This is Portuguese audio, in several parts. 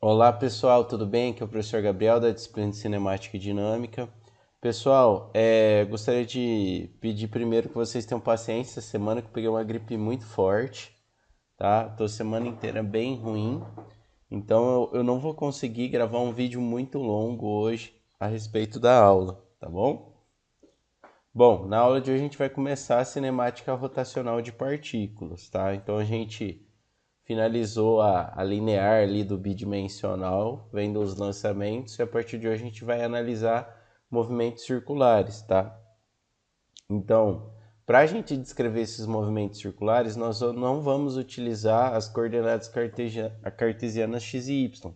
Olá pessoal, tudo bem? Aqui é o professor Gabriel da disciplina de Cinemática e Dinâmica. Pessoal, gostaria de pedir primeiro que vocês tenham paciência. Essa semana que eu peguei uma gripe muito forte, tá? Tô semana inteira bem ruim, então eu não vou conseguir gravar um vídeo muito longo hoje a respeito da aula, tá bom? Bom, na aula de hoje a gente vai começar a cinemática rotacional de partículas, tá? Então a gente finalizou a linear ali do bidimensional, vendo os lançamentos, e a partir de hoje a gente vai analisar movimentos circulares, tá? Então, para a gente descrever esses movimentos circulares, nós não vamos utilizar as coordenadas cartesianas x e y,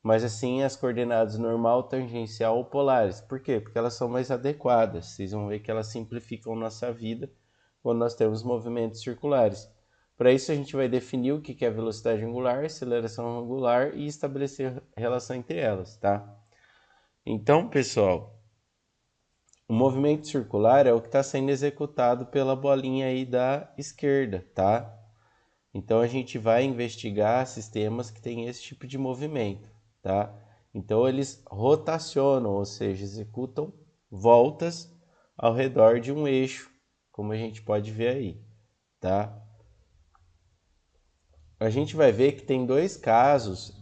mas assim as coordenadas normal, tangencial ou polares. Por quê? Porque elas são mais adequadas. Vocês vão ver que elas simplificam nossa vida quando nós temos movimentos circulares. Para isso, a gente vai definir o que é velocidade angular, aceleração angular e estabelecer relação entre elas, tá? Então, pessoal, o movimento circular é o que está sendo executado pela bolinha aí da esquerda, tá? Então, a gente vai investigar sistemas que têm esse tipo de movimento, tá? Então, eles rotacionam, ou seja, executam voltas ao redor de um eixo, como a gente pode ver aí, tá? A gente vai ver que tem dois casos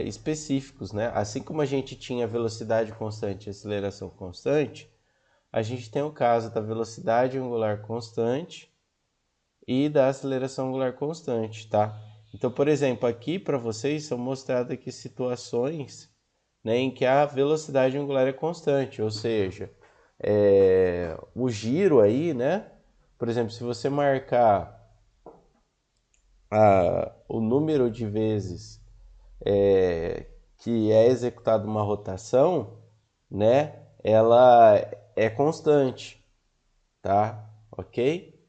específicos, né? Assim como a gente tinha velocidade constante e aceleração constante, a gente tem o caso da velocidade angular constante e da aceleração angular constante, tá? Então, por exemplo, aqui para vocês são mostradas aqui situações, né, em que a velocidade angular é constante, ou seja, o giro aí, né? Por exemplo, se você marcar o número de vezes que é executada uma rotação, né, ela é constante, tá? Ok?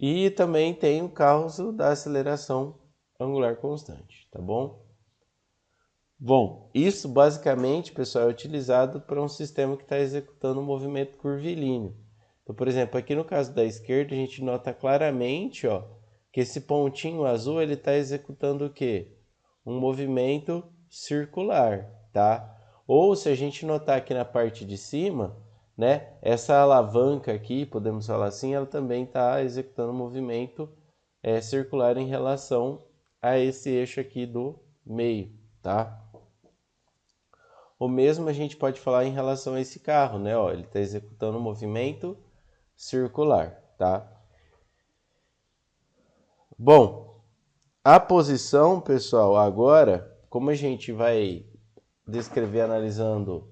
E também tem o caso da aceleração angular constante, tá bom? Bom, isso basicamente, pessoal, é utilizado para um sistema que está executando um movimento curvilíneo. Então, por exemplo, aqui no caso da esquerda, a gente nota claramente, ó, que esse pontinho azul ele está executando o quê? Um movimento circular, tá? Ou se a gente notar aqui na parte de cima, né, essa alavanca aqui, podemos falar assim, ela também está executando um movimento circular em relação a esse eixo aqui do meio, tá? O mesmo a gente pode falar em relação a esse carro, né? Ó, ele está executando um movimento circular, tá? Bom, a posição, pessoal, agora, como a gente vai descrever analisando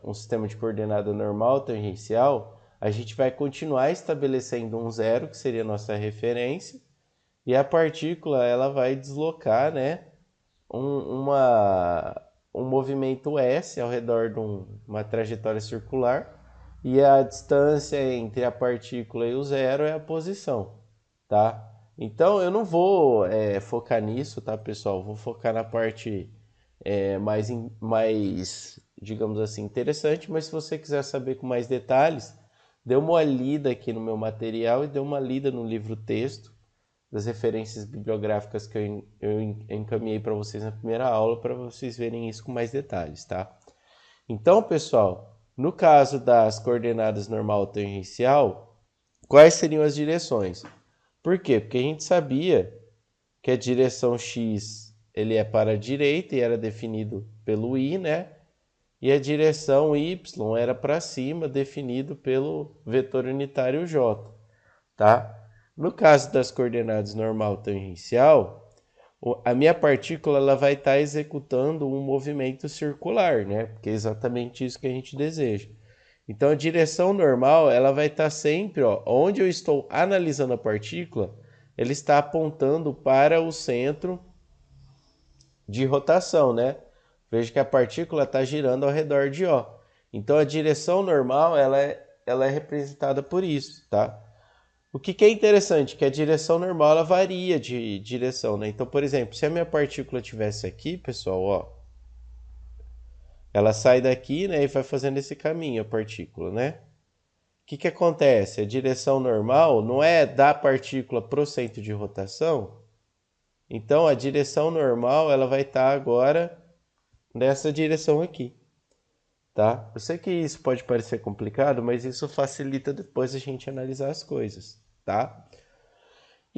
um sistema de coordenada normal tangencial, a gente vai continuar estabelecendo um zero, que seria a nossa referência, e a partícula ela vai deslocar, né, um movimento S ao redor de uma trajetória circular, e a distância entre a partícula e o zero é a posição, tá? Então eu não vou focar nisso, tá, pessoal? Vou focar na parte mais, digamos assim, interessante, mas se você quiser saber com mais detalhes, dê uma lida aqui no meu material e dê uma lida no livro texto das referências bibliográficas que eu encaminhei para vocês na primeira aula, para vocês verem isso com mais detalhes, tá? Então, pessoal, no caso das coordenadas normal tangencial, quais seriam as direções? Por quê? Porque a gente sabia que a direção x ele é para a direita e era definido pelo i, né? E a direção y era para cima, definido pelo vetor unitário j, tá? No caso das coordenadas normal tangencial, a minha partícula ela vai estar executando um movimento circular, né? Porque é exatamente isso que a gente deseja. Então a direção normal ela vai estar sempre, ó, onde eu estou analisando a partícula, ele está apontando para o centro de rotação, né? Veja que a partícula está girando ao redor de O. Então a direção normal ela é representada por isso, tá? O que é interessante é que a direção normal ela varia de direção, né? Então, por exemplo, se a minha partícula estivesse aqui, pessoal, ó, ela sai daqui, né, e vai fazendo esse caminho, a partícula, né? O que acontece? A direção normal não é da partícula para o centro de rotação, Então, a direção normal ela vai estar agora nessa direção aqui, tá? Eu sei que isso pode parecer complicado, mas isso facilita depois a gente analisar as coisas, tá?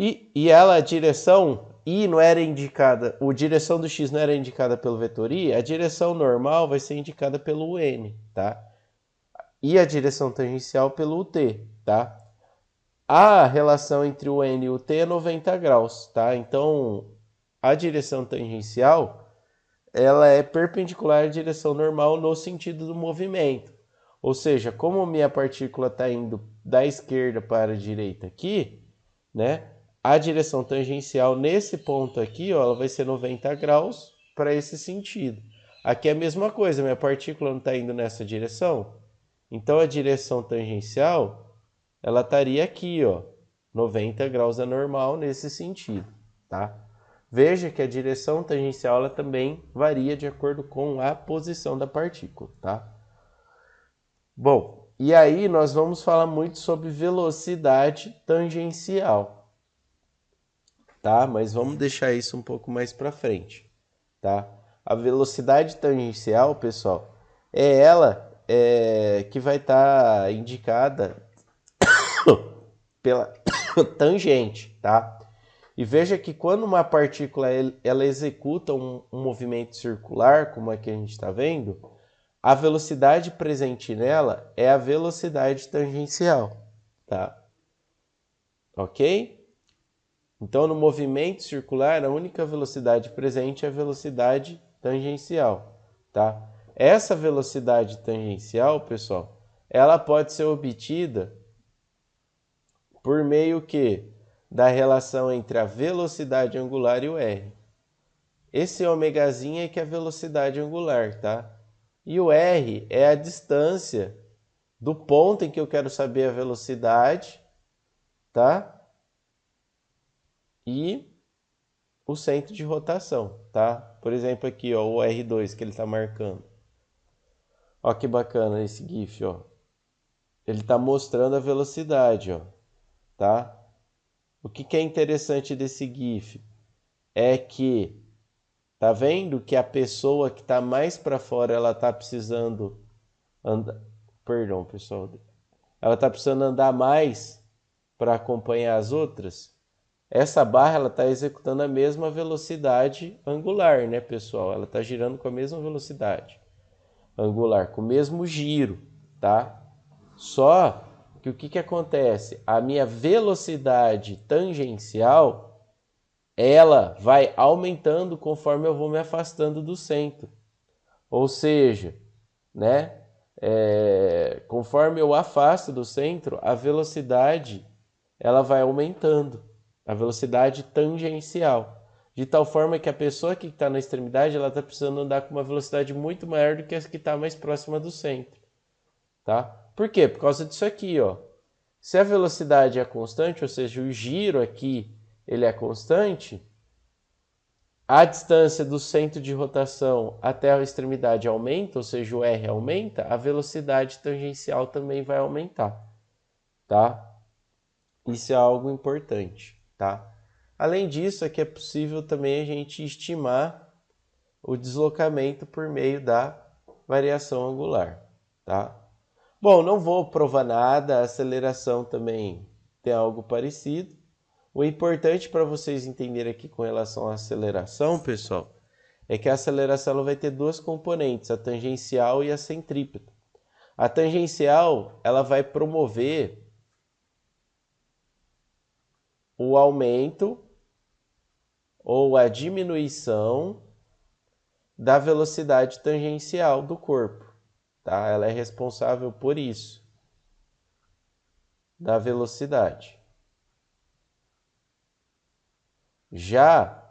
E ela, a direção I não era indicada, a direção do X não era indicada pelo vetor I, a direção normal vai ser indicada pelo N, tá? E a direção tangencial pelo T, tá? A relação entre o N e o T é 90 graus, tá? Então, a direção tangencial, ela é perpendicular à direção normal no sentido do movimento. Ou seja, como minha partícula está indo da esquerda para a direita aqui, né? A direção tangencial nesse ponto aqui, ó, ela vai ser 90 graus para esse sentido. Aqui é a mesma coisa, minha partícula não está indo nessa direção. Então a direção tangencial, ela estaria aqui, ó, 90 graus da normal nesse sentido, tá? Veja que a direção tangencial ela também varia de acordo com a posição da partícula, tá? Bom, e aí nós vamos falar muito sobre velocidade tangencial, tá? Mas vamos deixar isso um pouco mais para frente, tá? A velocidade tangencial, pessoal, é ela que vai estar indicada pela tangente, tá? E veja que quando uma partícula ela executa um movimento circular, como aqui a gente está vendo, a velocidade presente nela é a velocidade tangencial, tá? Ok? Então, no movimento circular, a única velocidade presente é a velocidade tangencial, tá? Essa velocidade tangencial, pessoal, ela pode ser obtida por meio que da relação entre a velocidade angular e o r. Esse ômegazinho é que é a velocidade angular, tá? E o r é a distância do ponto em que eu quero saber a velocidade, tá? E o centro de rotação, tá? Por exemplo aqui, ó, o R2 que ele está marcando. Ó que bacana esse GIF, ó. Ele está mostrando a velocidade, ó, tá? O que é interessante desse GIF é que tá vendo que a pessoa que está mais para fora, ela está precisando andar, perdão, pessoal. Ela está precisando andar mais para acompanhar as outras. Essa barra ela está executando a mesma velocidade angular, né, pessoal? Ela está girando com a mesma velocidade angular, com o mesmo giro, tá? Só que o que acontece? A minha velocidade tangencial, ela vai aumentando conforme eu vou me afastando do centro. Ou seja, né? Conforme eu afasto do centro, a velocidade ela vai aumentando, a velocidade tangencial. De tal forma que a pessoa que está na extremidade ela está precisando andar com uma velocidade muito maior do que a que está mais próxima do centro. Tá? Por quê? Por causa disso aqui, ó. Se a velocidade é constante, ou seja, o giro aqui ele é constante, a distância do centro de rotação até a extremidade aumenta, ou seja, o R aumenta, a velocidade tangencial também vai aumentar, tá? Isso é algo importante, tá? Além disso, é que é possível também a gente estimar o deslocamento por meio da variação angular, tá? Bom, não vou provar nada, a aceleração também tem algo parecido. O importante para vocês entenderem aqui com relação à aceleração, pessoal, é que a aceleração ela vai ter duas componentes, a tangencial e a centrípeta. A tangencial ela vai promover o aumento ou a diminuição da velocidade tangencial do corpo, tá? Ela é responsável por isso, da velocidade. Já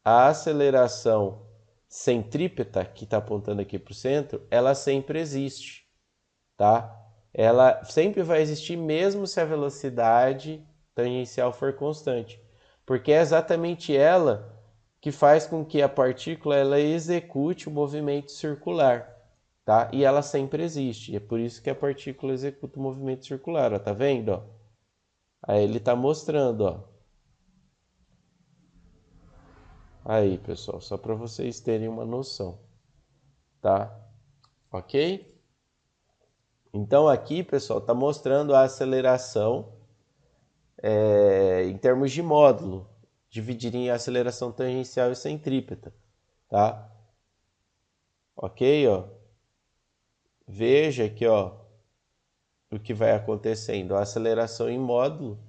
a aceleração centrípeta, que está apontando aqui para o centro, ela sempre existe, tá? Ela sempre vai existir mesmo se a velocidade tangencial for constante, porque é exatamente ela que faz com que a partícula ela execute o movimento circular, tá? E ela sempre existe, é por isso que a partícula executa o movimento circular, ó, tá vendo, ó? Aí ele está mostrando, ó. Aí, pessoal, só para vocês terem uma noção, tá? Ok? Então aqui, pessoal, está mostrando a aceleração em termos de módulo, dividir em aceleração tangencial e centrípeta, tá? Ok, ó. Veja aqui, ó, o que vai acontecendo. A aceleração em módulo,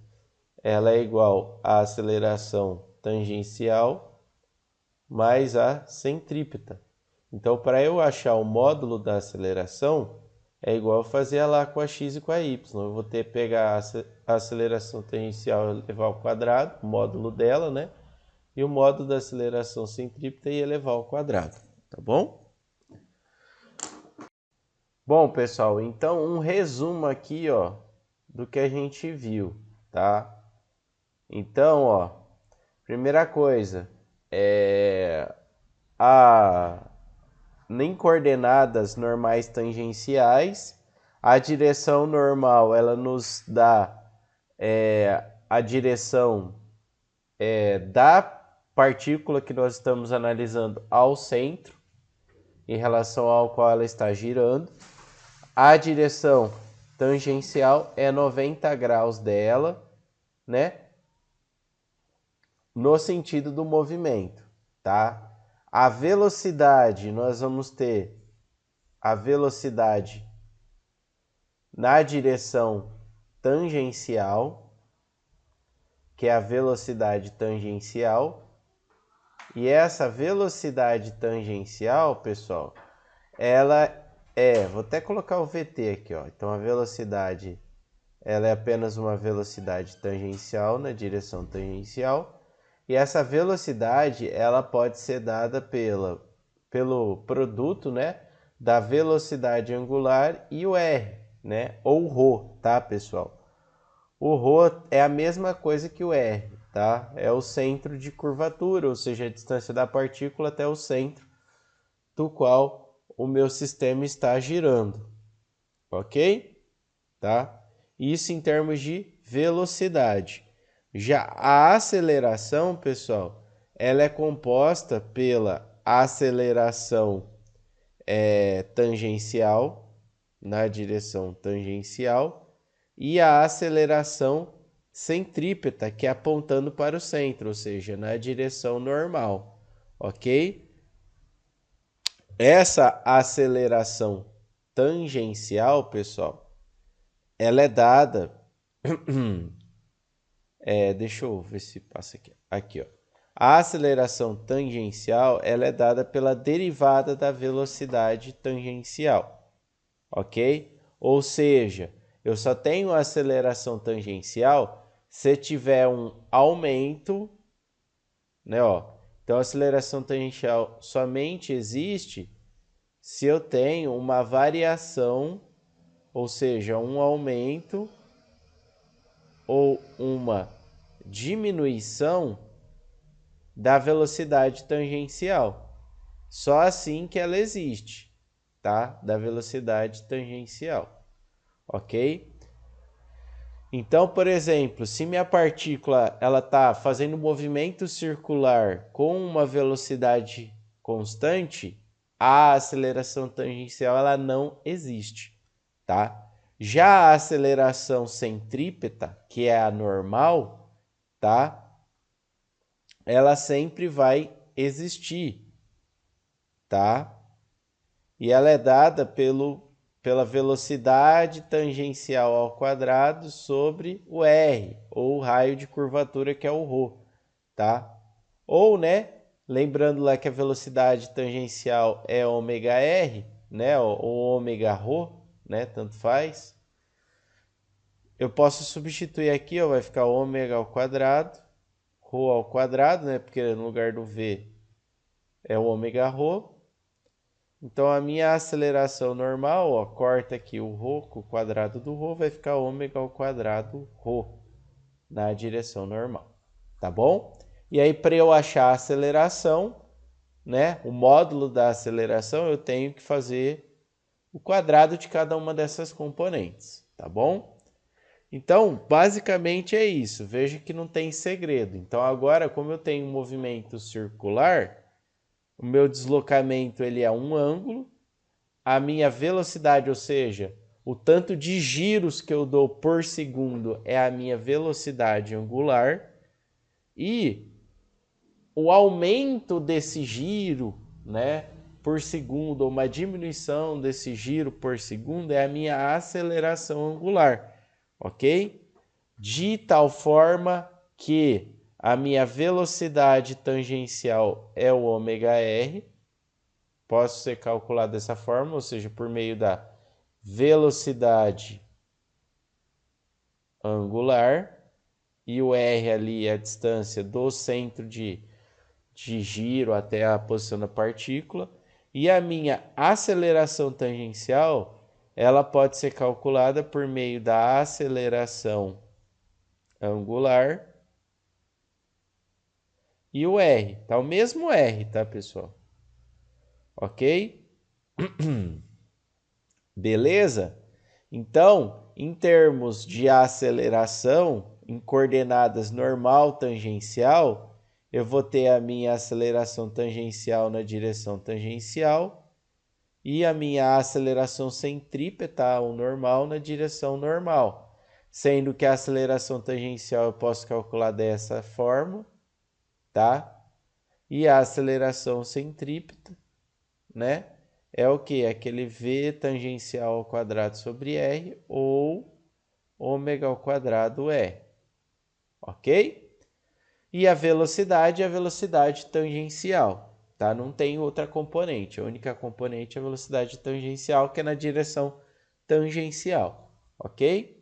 ela é igual à aceleração tangencial mais a centrípeta. Então, para eu achar o módulo da aceleração, é igual fazer lá com a x e com a y. Eu vou ter que pegar a aceleração tangencial elevar ao quadrado, o módulo dela, né? E o módulo da aceleração centrípeta e elevar ao quadrado, tá bom? Bom, pessoal, então um resumo aqui, ó, do que a gente viu, tá? Então, ó, primeira coisa, nem coordenadas normais tangenciais, a direção normal, ela nos dá a direção da partícula que nós estamos analisando ao centro, em relação ao qual ela está girando. A direção tangencial é 90 graus dela, né? No sentido do movimento, tá? A velocidade, nós vamos ter a velocidade na direção tangencial, que é a velocidade tangencial. E essa velocidade tangencial, pessoal, ela vou até colocar o VT aqui, ó. Então a velocidade, ela é apenas uma velocidade tangencial na direção tangencial. E essa velocidade, ela pode ser dada pelo produto, né, da velocidade angular e o R, né, ou ρ, tá, pessoal? O ρ é a mesma coisa que o R, tá? É o centro de curvatura, ou seja, a distância da partícula até o centro do qual o meu sistema está girando, ok? Tá? Isso em termos de velocidade. Já a aceleração, pessoal, ela é composta pela aceleração tangencial, na direção tangencial, e a aceleração centrípeta, que é apontando para o centro, ou seja, na direção normal, ok? Essa aceleração tangencial, pessoal, ela é dada deixa eu ver se passa aqui. Aqui, ó. A aceleração tangencial, ela é dada pela derivada da velocidade tangencial, ok? Ou seja, eu só tenho aceleração tangencial se tiver um aumento, né, ó. Então, a aceleração tangencial somente existe se eu tenho uma variação, ou seja, um aumento ou uma diminuição da velocidade tangencial. Só assim que ela existe, tá? Da velocidade tangencial, ok? Então, por exemplo, se minha partícula ela está fazendo um movimento circular com uma velocidade constante, a aceleração tangencial ela não existe, tá? Já a aceleração centrípeta, que é a normal, tá? Ela sempre vai existir, tá? E ela é dada pela velocidade tangencial ao quadrado sobre o R, ou o raio de curvatura, que é o ρ, tá? Ou, né, lembrando lá que a velocidade tangencial é ômega-r, né, ou ômega-ρ, né, tanto faz. Eu posso substituir aqui, ó, vai ficar ômega ao quadrado, ρ ao quadrado, né, porque no lugar do V é o ômega-ρ. Então, a minha aceleração normal, ó, corta aqui o ρ com o quadrado do ρ, vai ficar ômega ao quadrado ρ na direção normal, tá bom? E aí, para eu achar a aceleração, né, o módulo da aceleração, eu tenho que fazer o quadrado de cada uma dessas componentes, tá bom? Então, basicamente é isso. Veja que não tem segredo. Então, agora, como eu tenho um movimento circular, o meu deslocamento ele é um ângulo, a minha velocidade, ou seja, o tanto de giros que eu dou por segundo é a minha velocidade angular, e o aumento desse giro, né, por segundo, ou uma diminuição desse giro por segundo é a minha aceleração angular, ok? De tal forma que a minha velocidade tangencial é o ômega-r, posso ser calculado dessa forma, ou seja, por meio da velocidade angular, e o r ali é a distância do centro de giro até a posição da partícula, e a minha aceleração tangencial, ela pode ser calculada por meio da aceleração angular e o r, tá? O mesmo r, tá, pessoal? Ok? Beleza? Então, em termos de aceleração, em coordenadas normal tangencial, eu vou ter a minha aceleração tangencial na direção tangencial e a minha aceleração centrípeta, o normal, na direção normal. Sendo que a aceleração tangencial eu posso calcular dessa forma, tá? E a aceleração centrípeta, né? É o que? Aquele V tangencial ao quadrado sobre R ou ômega ao quadrado E, ok? E a velocidade é a velocidade tangencial, tá? Não tem outra componente, a única componente é a velocidade tangencial, que é na direção tangencial, ok?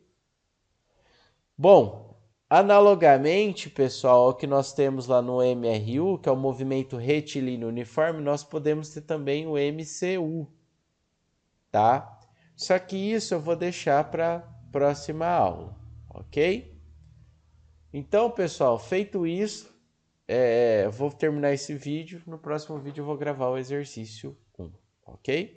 Bom, analogamente, pessoal, ao que nós temos lá no MRU, que é o movimento retilíneo uniforme, nós podemos ter também o MCU, tá? Só que isso eu vou deixar para próxima aula, ok? Então, pessoal, feito isso, vou terminar esse vídeo. No próximo vídeo eu vou gravar o exercício 1, ok?